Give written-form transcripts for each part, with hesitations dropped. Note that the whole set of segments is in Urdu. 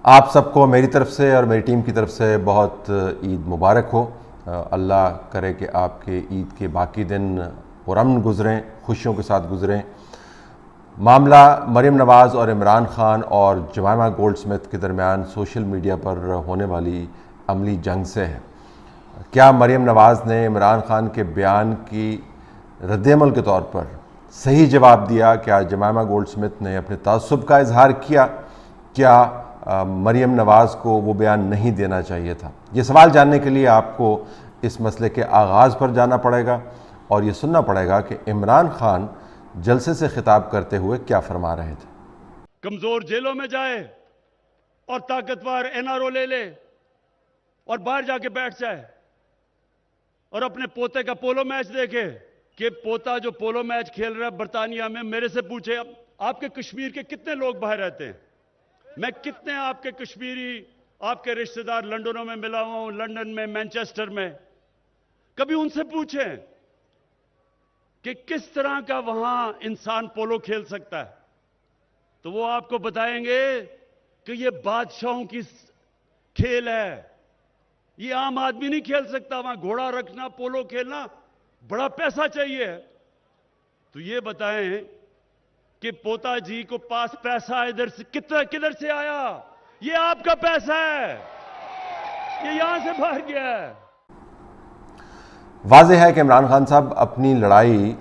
آپ سب کو میری طرف سے اور میری ٹیم کی طرف سے بہت عید مبارک ہو۔ اللہ کرے کہ آپ کے عید کے باقی دن پرامن گزریں، خوشیوں کے ساتھ گزریں۔ معاملہ مریم نواز اور عمران خان اور جمائمہ گولڈ سمتھ کے درمیان سوشل میڈیا پر ہونے والی عملی جنگ سے ہے۔ کیا مریم نواز نے عمران خان کے بیان کی رد عمل کے طور پر صحیح جواب دیا؟ کیا جمائمہ گولڈ سمتھ نے اپنے تعصب کا اظہار کیا؟ کیا مریم نواز کو وہ بیان نہیں دینا چاہیے تھا؟ یہ سوال جاننے کے لیے آپ کو اس مسئلے کے آغاز پر جانا پڑے گا اور یہ سننا پڑے گا کہ عمران خان جلسے سے خطاب کرتے ہوئے کیا فرما رہے تھے۔ کمزور جیلوں میں جائے اور طاقتور این آر او لے لے اور باہر جا کے بیٹھ جائے اور اپنے پوتے کا پولو میچ دیکھے کہ پوتا جو پولو میچ کھیل رہا ہے برطانیہ میں، میرے سے پوچھے آپ کے کشمیر کے کتنے لوگ باہر رہتے ہیں؟ میں کتنے آپ کے کشمیری آپ کے رشتہ دار لندنوں میں ملا ہوا ہوں، لندن میں، مینچسٹر میں، کبھی ان سے پوچھیں کہ کس طرح کا وہاں انسان پولو کھیل سکتا ہے، تو وہ آپ کو بتائیں گے کہ یہ بادشاہوں کی کھیل ہے، یہ عام آدمی نہیں کھیل سکتا۔ وہاں گھوڑا رکھنا، پولو کھیلنا بڑا پیسہ چاہیے۔ تو یہ بتائیں کہ پوتا جی کو پاس پیسہ ادھر سے کدھر سے آیا؟ یہ آپ کا پیسہ ہے، یہ یہاں سے باہر گیا ہے۔ واضح ہے کہ عمران خان صاحب اپنی لڑائی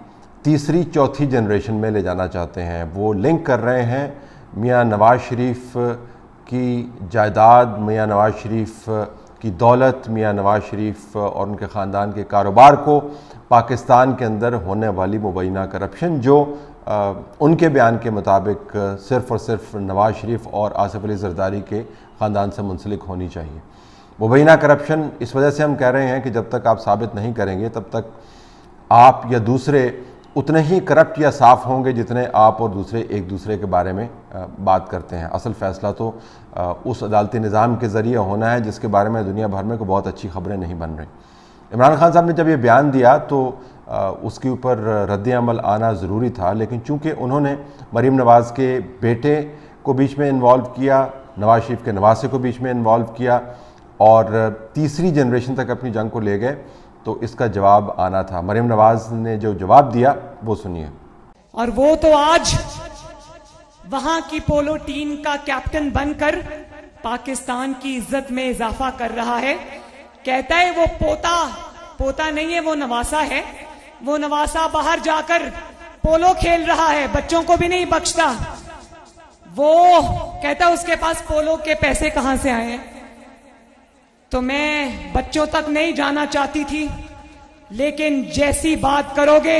تیسری چوتھی جنریشن میں لے جانا چاہتے ہیں۔ وہ لنک کر رہے ہیں میاں نواز شریف کی جائیداد، میاں نواز شریف کی دولت، میاں نواز شریف اور ان کے خاندان کے کاروبار کو پاکستان کے اندر ہونے والی مبینہ کرپشن، جو ان کے بیان کے مطابق صرف اور صرف نواز شریف اور آصف علی زرداری کے خاندان سے منسلک ہونی چاہیے۔ مبینہ کرپشن اس وجہ سے ہم کہہ رہے ہیں کہ جب تک آپ ثابت نہیں کریں گے تب تک آپ یا دوسرے اتنے ہی کرپٹ یا صاف ہوں گے جتنے آپ اور دوسرے ایک دوسرے کے بارے میں بات کرتے ہیں۔ اصل فیصلہ تو اس عدالتی نظام کے ذریعے ہونا ہے جس کے بارے میں دنیا بھر میں کوئی بہت اچھی خبریں نہیں بن رہی۔ عمران خان صاحب نے جب یہ بیان دیا تو اس کے اوپر رد عمل آنا ضروری تھا، لیکن چونکہ انہوں نے مریم نواز کے بیٹے کو بیچ میں انوالو کیا، نواز شریف کے نواسے کو بیچ میں انوالو کیا اور تیسری جنریشن تک اپنی جنگ کو لے گئے، تو اس کا جواب آنا تھا۔ مریم نواز نے جو جواب دیا وہ سنیے۔ اور وہ تو آج وہاں کی پولو ٹیم کا کیپٹن بن کر پاکستان کی عزت میں اضافہ کر رہا ہے۔ کہتا ہے وہ پوتا نہیں ہے، وہ نواسا ہے۔ وہ نواسا باہر جا کر پولو کھیل رہا ہے، بچوں کو بھی نہیں بخشتا۔ وہ کہتا ہے اس کے پاس پولو کے پیسے کہاں سے آئے ہیں۔ تو میں بچوں تک نہیں جانا چاہتی تھی، لیکن جیسی بات کرو گے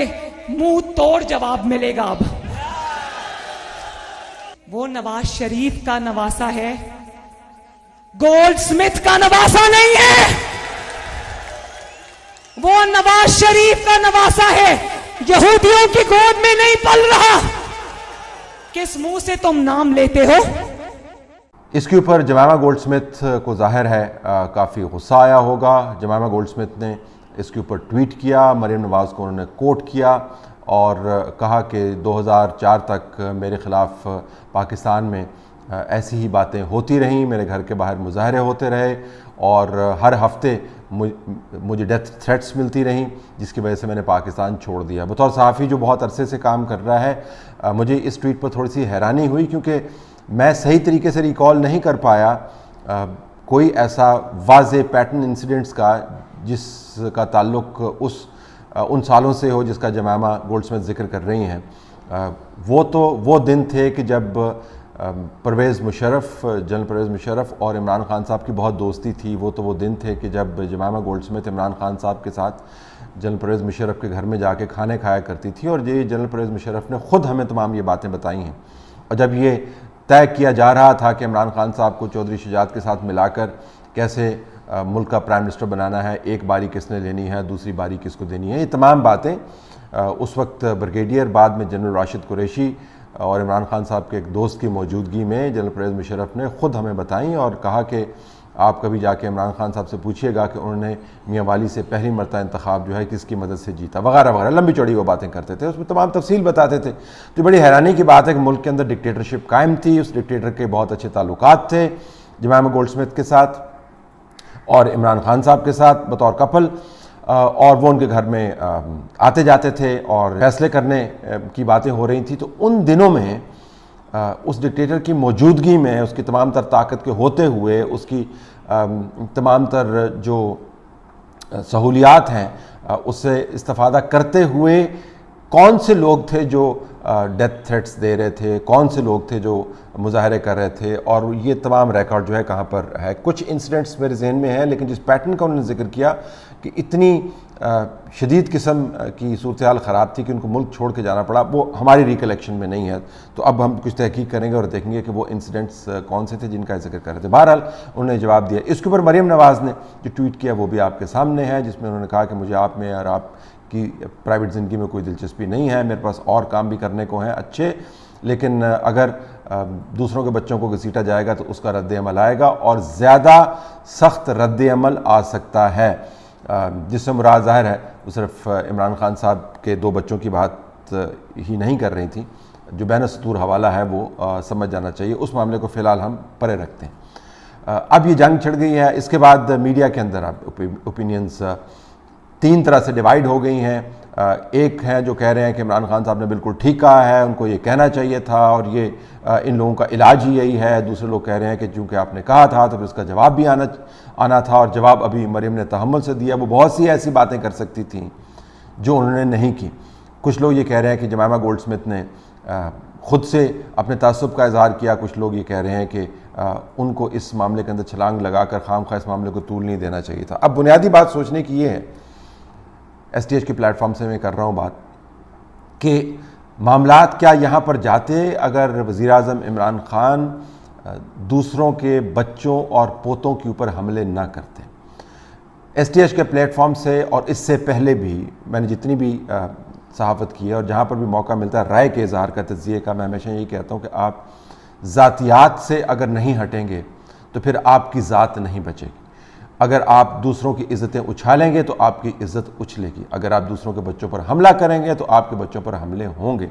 منہ توڑ جواب ملے گا۔ اب وہ نواز شریف کا نواسا ہے، گولڈ سمتھ کا نواسا نہیں ہے۔ وہ نواز شریف کا نواسا ہے، یہودیوں کی گود میں نہیں پل رہا۔ کس منہ سے تم نام لیتے ہو؟ اس کے اوپر جمائمہ گولڈ سمتھ کو ظاہر ہے کافی غصہ آیا ہوگا۔ جمائمہ گولڈ سمتھ نے اس کے اوپر ٹویٹ کیا، مریم نواز کو انہوں نے کوٹ کیا اور کہا کہ 2004 تک میرے خلاف پاکستان میں ایسی ہی باتیں ہوتی رہیں، میرے گھر کے باہر مظاہرے ہوتے رہے اور ہر ہفتے مجھے ڈیتھ تھریٹس ملتی رہیں، جس کی وجہ سے میں نے پاکستان چھوڑ دیا۔ بطور صحافی جو بہت عرصے سے کام کر رہا ہے، مجھے اس ٹویٹ پر تھوڑی سی حیرانی ہوئی کیونکہ میں صحیح طریقے سے ریکال نہیں کر پایا کوئی ایسا واضح پیٹرن انسیڈنٹس کا جس کا تعلق ان سالوں سے ہو جس کا جمائمہ گولڈ سمتھ ذکر کر رہی ہیں۔ وہ دن تھے کہ جب جنرل پرویز مشرف اور عمران خان صاحب کی بہت دوستی تھی۔ وہ دن تھے کہ جب Jemima gold Smith Imran Khan صاحب کے ساتھ جنرل پرویز مشرف کے گھر میں جا کے کھانے کھایا کرتی تھی، اور یہ جنرل پرویز مشرف نے خود ہمیں تمام یہ باتیں بتائی ہیں۔ اور جب یہ طے کیا جا رہا تھا کہ عمران خان صاحب کو چودھری شجاعت کے ساتھ ملا کر کیسے ملک کا پرائم منسٹر بنانا ہے، ایک باری کس نے لینی ہے، دوسری باری کس کو دینی ہے، یہ تمام باتیں اس وقت بریگیڈیئر، بعد میں جنرل راشد قریشی اور عمران خان صاحب کے ایک دوست کی موجودگی میں جنرل پرویز مشرف نے خود ہمیں بتائیں اور کہا کہ آپ کبھی جا کے عمران خان صاحب سے پوچھیے گا کہ انہوں نے میاں والی سے پہلی مرتبہ انتخاب جو ہے کس کی مدد سے جیتا، وغیرہ وغیرہ لمبی چوڑی وہ باتیں کرتے تھے، اس میں تمام تفصیل بتاتے تھے۔ تو بڑی حیرانی کی بات ہے کہ ملک کے اندر ڈکٹیٹرشپ قائم تھی، اس ڈکٹیٹر کے بہت اچھے تعلقات تھے جمائما گولڈ سمتھ کے ساتھ اور عمران خان صاحب کے ساتھ بطور کپل، اور وہ ان کے گھر میں آتے جاتے تھے اور فیصلے کرنے کی باتیں ہو رہی تھیں. تو ان دنوں میں اس ڈکٹیٹر کی موجودگی میں، اس کی تمام تر طاقت کے ہوتے ہوئے، اس کی تمام تر جو سہولیات ہیں اس سے استفادہ کرتے ہوئے کون سے لوگ تھے جو ڈیتھ تھریٹس دے رہے تھے، کون سے لوگ تھے جو مظاہرے کر رہے تھے، اور یہ تمام ریکارڈ جو ہے کہاں پر ہے. کچھ انسیڈنٹس میرے ذہن میں ہیں، لیکن جس پیٹرن کا انہوں نے ذکر کیا کہ اتنی شدید قسم کی صورتحال خراب تھی کہ ان کو ملک چھوڑ کے جانا پڑا، وہ ہماری ریکلیکشن میں نہیں ہے. تو اب ہم کچھ تحقیق کریں گے اور دیکھیں گے کہ وہ انسیڈنٹس کون سے تھے جن کا ذکر کر رہے تھے. بہرحال انہوں نے جواب دیا. اس کے اوپر مریم نواز نے جو ٹویٹ کیا وہ بھی آپ کے سامنے ہے، جس میں انہوں نے کہا کہ مجھے آپ میں اور آپ کی پرائیویٹ زندگی میں کوئی دلچسپی نہیں ہے، میرے پاس اور کام بھی کرنے کو ہیں اچھے، لیکن اگر دوسروں کے بچوں کو گھسیٹا جائے گا تو اس کا رد عمل آئے گا، اور زیادہ سخت رد عمل آ سکتا ہے. جس سے مراد ظاہر ہے وہ صرف عمران خان صاحب کے 2 بچوں کی بات ہی نہیں کر رہی تھیں، جو بین السطور حوالہ ہے وہ سمجھ جانا چاہیے. اس معاملے کو فی الحال ہم پرے رکھتے ہیں. اب یہ جنگ چھڑ گئی ہے. اس کے بعد میڈیا کے اندر اب اوپینینز 3 طرح سے ڈیوائیڈ ہو گئی ہیں. ایک ہیں جو کہہ رہے ہیں کہ عمران خان صاحب نے بالکل ٹھیک کہا ہے، ان کو یہ کہنا چاہیے تھا اور یہ ان لوگوں کا علاج ہی یہی ہے. دوسرے لوگ کہہ رہے ہیں کہ چونکہ آپ نے کہا تھا تو پھر اس کا جواب بھی آنا تھا، اور جواب ابھی مریم نے تحمل سے دیا. وہ بہت سی ایسی باتیں کر سکتی تھیں جو انہوں نے نہیں کی. کچھ لوگ یہ کہہ رہے ہیں کہ جمائما گولڈ سمتھ نے خود سے اپنے تعصب کا اظہار کیا. کچھ لوگ یہ کہہ رہے ہیں کہ ان کو اس معاملے کے اندر چھلانگ لگا کر خام خواہ اس معاملے کو طول نہیں دینا چاہیے تھا. اب بنیادی بات سوچنے کی یہ ہے، ایس ٹی ایچ کے پلیٹ فارم سے میں کر رہا ہوں بات، کہ معاملات کیا یہاں پر جاتے اگر وزیر اعظم عمران خان دوسروں کے بچوں اور پوتوں کے اوپر حملے نہ کرتے. ایس ٹی ایچ کے پلیٹ فارم سے اور اس سے پہلے بھی میں نے جتنی بھی صحافت کی ہے اور جہاں پر بھی موقع ملتا ہے رائے کے اظہار کا، تجزیے کا، میں ہمیشہ یہی کہتا ہوں کہ آپ ذاتیات سے اگر نہیں ہٹیں گے تو پھر آپ کی ذات نہیں بچے گی. اگر آپ دوسروں کی عزتیں اچھالیں گے تو آپ کی عزت اچھلے گی. اگر آپ دوسروں کے بچوں پر حملہ کریں گے تو آپ کے بچوں پر حملے ہوں گے.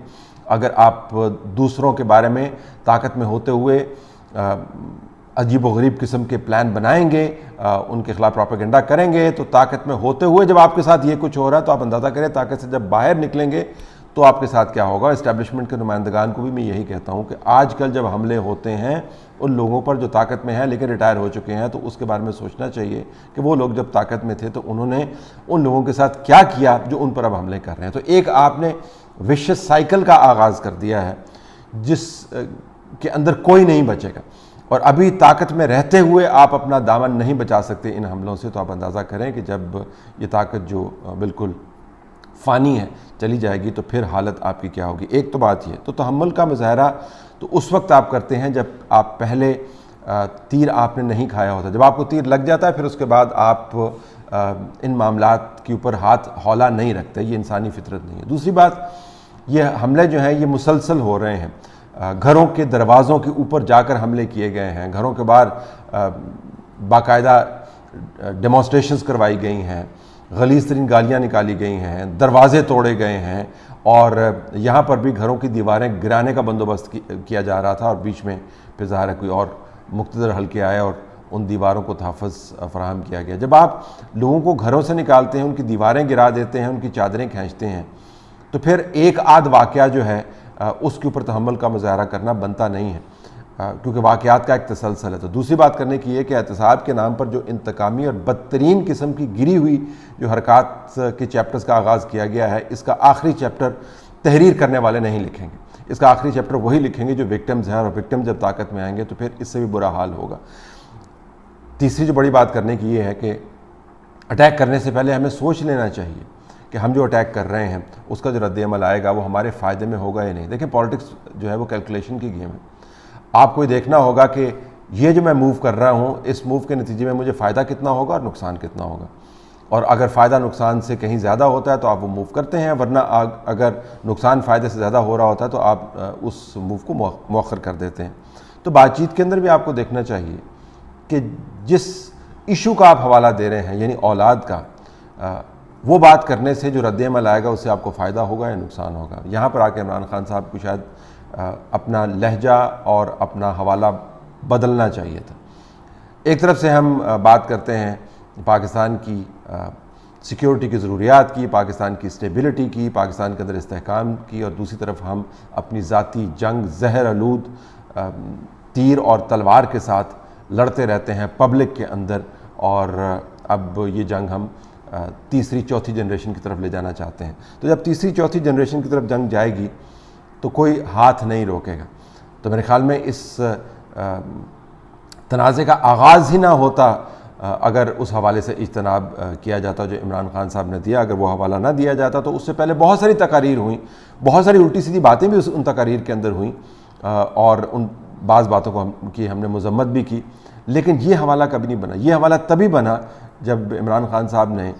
اگر آپ دوسروں کے بارے میں طاقت میں ہوتے ہوئے عجیب و غریب قسم کے پلان بنائیں گے، ان کے خلاف پروپیگنڈا کریں گے، تو طاقت میں ہوتے ہوئے جب آپ کے ساتھ یہ کچھ ہو رہا ہے تو آپ اندازہ کریں طاقت سے جب باہر نکلیں گے تو آپ کے ساتھ کیا ہوگا. اسٹیبلشمنٹ کے نمائندگان کو بھی میں یہی کہتا ہوں کہ آج کل جب حملے ہوتے ہیں ان لوگوں پر جو طاقت میں ہیں لیکن ریٹائر ہو چکے ہیں، تو اس کے بارے میں سوچنا چاہیے کہ وہ لوگ جب طاقت میں تھے تو انہوں نے ان لوگوں کے ساتھ کیا کیا جو ان پر اب حملے کر رہے ہیں. تو ایک آپ نے وشس سائیکل کا آغاز کر دیا ہے جس کے اندر کوئی نہیں بچے گا، اور ابھی طاقت میں رہتے ہوئے آپ اپنا دامن نہیں بچا سکتے ان حملوں سے. تو آپ اندازہ کریں کہ جب یہ طاقت جو بالکل فانی ہے چلی جائے گی تو پھر حالت آپ کی کیا ہوگی. ایک تو بات یہ، تو تحمل کا مظاہرہ تو اس وقت آپ کرتے ہیں جب آپ پہلے تیر آپ نے نہیں کھایا ہوتا. جب آپ کو تیر لگ جاتا ہے پھر اس کے بعد آپ ان معاملات کے اوپر ہاتھ ہولا نہیں رکھتے. یہ انسانی فطرت نہیں ہے. دوسری بات، یہ حملے جو ہیں یہ مسلسل ہو رہے ہیں. گھروں کے دروازوں کے اوپر جا کر حملے کیے گئے ہیں، گھروں کے باہر باقاعدہ ڈیمانسٹریشنز کروائی گئی ہیں، غلیظ ترین گالیاں نکالی گئی ہیں، دروازے توڑے گئے ہیں، اور یہاں پر بھی گھروں کی دیواریں گرانے کا بندوبست کیا جا رہا تھا، اور بیچ میں پھر ظاہر ہے کوئی اور مقتدر حلقے آئے اور ان دیواروں کو تحفظ فراہم کیا گیا. جب آپ لوگوں کو گھروں سے نکالتے ہیں، ان کی دیواریں گرا دیتے ہیں، ان کی چادریں کھینچتے ہیں، تو پھر ایک آدھ واقعہ جو ہے اس کے اوپر تحمل کا مظاہرہ کرنا بنتا نہیں ہے، کیونکہ واقعات کا ایک تسلسل ہے. تو دوسری بات کرنے کی یہ کہ احتساب کے نام پر جو انتقامی اور بدترین قسم کی گری ہوئی جو حرکات کے چیپٹرز کا آغاز کیا گیا ہے، اس کا آخری چیپٹر تحریر کرنے والے نہیں لکھیں گے. اس کا آخری چیپٹر وہی لکھیں گے جو وکٹمز ہیں، اور وکٹم جب طاقت میں آئیں گے تو پھر اس سے بھی برا حال ہوگا. تیسری جو بڑی بات کرنے کی یہ ہے کہ اٹیک کرنے سے پہلے ہمیں سوچ لینا چاہیے کہ ہم جو اٹیک کر رہے ہیں اس کا جو رد عمل آئے گا وہ ہمارے فائدے میں ہوگا یا نہیں. دیکھیں پالیٹکس جو ہے وہ کیلکولیشن کی گیم ہے. آپ کو یہ دیکھنا ہوگا کہ یہ جو میں موو کر رہا ہوں اس موو کے نتیجے میں مجھے فائدہ کتنا ہوگا اور نقصان کتنا ہوگا، اور اگر فائدہ نقصان سے کہیں زیادہ ہوتا ہے تو آپ وہ موو کرتے ہیں، ورنہ اگر نقصان فائدے سے زیادہ ہو رہا ہوتا ہے تو آپ اس موو کو مؤخر کر دیتے ہیں. تو بات چیت کے اندر بھی آپ کو دیکھنا چاہیے کہ جس ایشو کا آپ حوالہ دے رہے ہیں یعنی اولاد کا، وہ بات کرنے سے جو رد عمل آئے گا اس سے آپ کو فائدہ ہوگا یا نقصان ہوگا. یہاں پر آ کے عمران خان صاحب کو شاید اپنا لہجہ اور اپنا حوالہ بدلنا چاہیے تھا. ایک طرف سے ہم بات کرتے ہیں پاکستان کی سیکیورٹی کی ضروریات کی، پاکستان کی اسٹیبلٹی کی، پاکستان کے اندر استحکام کی، اور دوسری طرف ہم اپنی ذاتی جنگ زہر آلود تیر اور تلوار کے ساتھ لڑتے رہتے ہیں پبلک کے اندر، اور اب یہ جنگ ہم تیسری چوتھی جنریشن کی طرف لے جانا چاہتے ہیں۔ تو جب تیسری چوتھی جنریشن کی طرف جنگ جائے گی تو کوئی ہاتھ نہیں روکے گا۔ تو میرے خیال میں اس تنازع کا آغاز ہی نہ ہوتا اگر اس حوالے سے اجتناب کیا جاتا جو عمران خان صاحب نے دیا، اگر وہ حوالہ نہ دیا جاتا تو اس سے پہلے بہت ساری تقاریر ہوئیں، بہت ساری الٹی سیدھی باتیں بھی ان تقاریر کے اندر ہوئیں، اور ان بعض باتوں کو ہم نے مذمت بھی کی، لیکن یہ حوالہ کبھی نہیں بنا۔ یہ حوالہ تبھی بنا جب عمران خان صاحب نے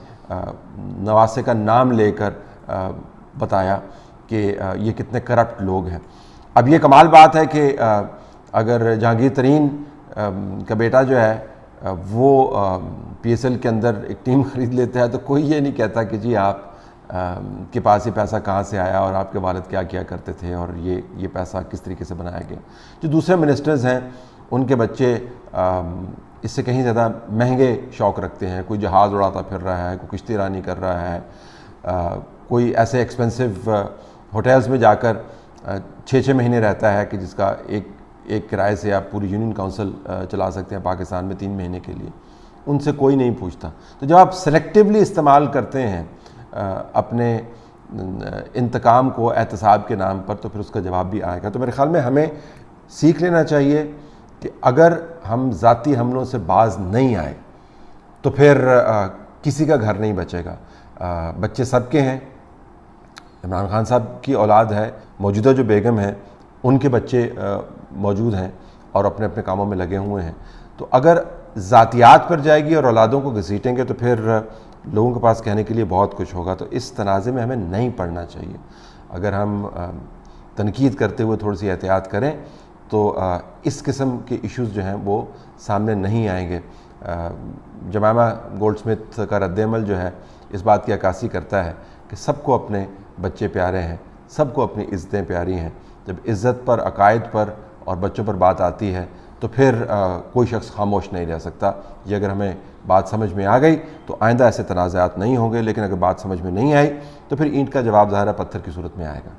نواسے کا نام لے کر بتایا کہ یہ کتنے کرپٹ لوگ ہیں۔ اب یہ کمال بات ہے کہ اگر جہانگیر ترین کا بیٹا جو ہے وہ پی ایس ایل کے اندر ایک ٹیم خرید لیتا ہے تو کوئی یہ نہیں کہتا کہ جی آپ کے پاس یہ پیسہ کہاں سے آیا اور آپ کے والد کیا کیا کرتے تھے اور یہ پیسہ کس طریقے سے بنایا گیا۔ جو دوسرے منسٹرز ہیں ان کے بچے اس سے کہیں زیادہ مہنگے شوق رکھتے ہیں، کوئی جہاز اڑاتا پھر رہا ہے، کوئی کشتی رانی کر رہا ہے، کوئی ایسے ایکسپینسو ہوٹلز میں جا کر 6 مہینے رہتا ہے کہ جس کا ایک کرائے سے آپ پوری یونین کونسل چلا سکتے ہیں پاکستان میں 3 مہینے کے لیے۔ ان سے کوئی نہیں پوچھتا۔ تو جب آپ سلیکٹیولی استعمال کرتے ہیں اپنے انتقام کو احتساب کے نام پر تو پھر اس کا جواب بھی آئے گا۔ تو میرے خیال میں ہمیں سیکھ لینا چاہیے کہ اگر ہم ذاتی حملوں سے باز نہیں آئے تو پھر کسی کا گھر نہیں بچے گا۔ بچے سب کے ہیں، عمران خان صاحب کی اولاد ہے، موجودہ جو بیگم ہیں ان کے بچے موجود ہیں اور اپنے اپنے کاموں میں لگے ہوئے ہیں۔ تو اگر ذاتیات پر جائے گی اور اولادوں کو گھسیٹیں گے تو پھر لوگوں کے پاس کہنے کے لیے بہت کچھ ہوگا۔ تو اس تنازع میں ہمیں نہیں پڑنا چاہیے۔ اگر ہم تنقید کرتے ہوئے تھوڑی سی احتیاط کریں تو اس قسم کے ایشوز جو ہیں وہ سامنے نہیں آئیں گے۔ جمائما گولڈ سمتھ کا رد عمل جو ہے اس بات کی عکاسی کرتا ہے کہ سب کو اپنے بچے پیارے ہیں، سب کو اپنی عزتیں پیاری ہیں۔ جب عزت پر، عقائد پر اور بچوں پر بات آتی ہے تو پھر کوئی شخص خاموش نہیں رہ سکتا۔ یہ اگر ہمیں بات سمجھ میں آ گئی تو آئندہ ایسے تنازعات نہیں ہوں گے، لیکن اگر بات سمجھ میں نہیں آئی تو پھر اینٹ کا جواب ظاہر ہے پتھر کی صورت میں آئے گا۔